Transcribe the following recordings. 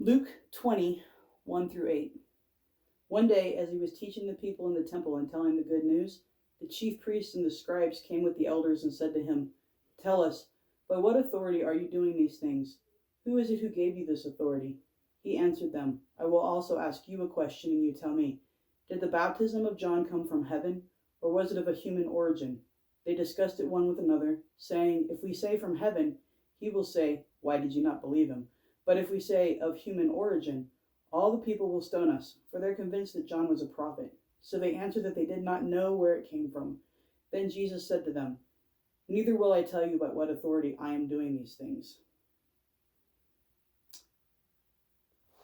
Luke 20, 1 through 8. One day, as he was teaching the people in the temple and telling the good news, the chief priests and the scribes came with the elders and said to him, "Tell us, by what authority are you doing these things? Who is it who gave you this authority?" He answered them, "I will also ask you a question, and you tell me. Did the baptism of John come from heaven, or was it of a human origin?" They discussed it one with another, saying, "If we say from heaven, he will say, 'Why did you not believe him?' But if we say of human origin, all the people will stone us, for they're convinced that John was a prophet." So they answered that they did not know where it came from. Then Jesus said to them, "Neither will I tell you by what authority I am doing these things."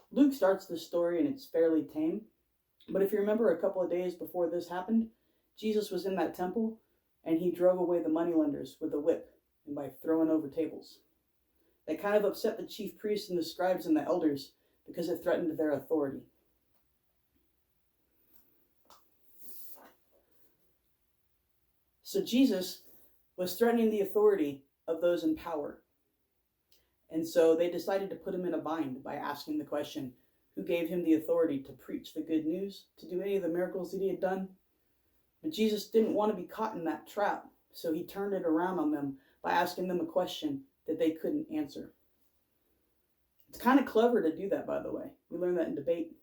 Luke starts this story and it's fairly tame. But if you remember, a couple of days before this happened, Jesus was in that temple and he drove away the moneylenders with a whip and by throwing over tables. That kind of upset the chief priests and the scribes and the elders because it threatened their authority. So Jesus was threatening the authority of those in power. And so they decided to put him in a bind by asking the question, who gave him the authority to preach the good news, to do any of the miracles that he had done? But Jesus didn't want to be caught in that trap, so he turned it around on them by asking them a question that they couldn't answer. It's kind of clever to do that, by the way. We learned that in debate.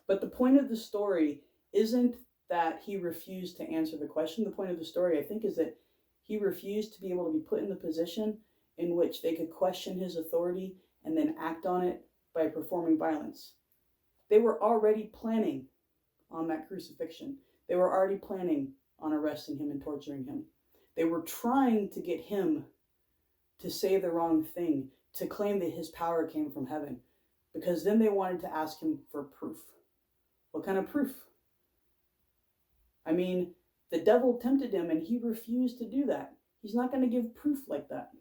But the point of the story isn't that he refused to answer the question. The point of the story, I think, is that he refused to be able to be put in the position in which they could question his authority and then act on it by performing violence. They were already planning on that crucifixion. They were already planning on arresting him and torturing him. They were trying to get him to say the wrong thing, to claim that his power came from heaven, because then they wanted to ask him for proof. What kind of proof? I mean, the devil tempted him and he refused to do that. He's not going to give proof like that.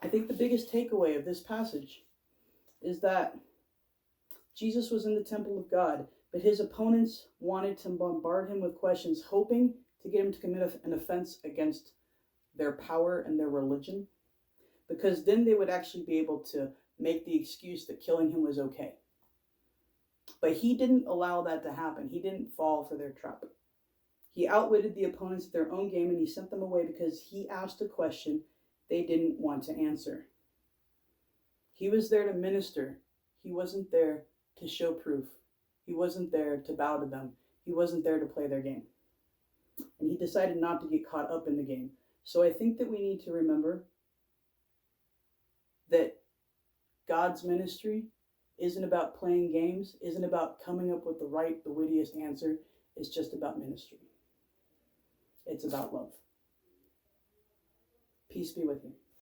I think the biggest takeaway of this passage is that Jesus was in the temple of God, but his opponents wanted to bombard him with questions, hoping to get him to commit an offense against their power and their religion, because then they would actually be able to make the excuse that killing him was okay. But he didn't allow that to happen. He didn't fall for their trap. He outwitted the opponents at their own game, and he sent them away because he asked a question they didn't want to answer. He was there to minister. He wasn't there to show proof. He wasn't there to bow to them. He wasn't there to play their game. And he decided not to get caught up in the game. So I think that we need to remember that God's ministry isn't about playing games, isn't about coming up with the wittiest answer. It's just about ministry. It's about love. Peace be with you.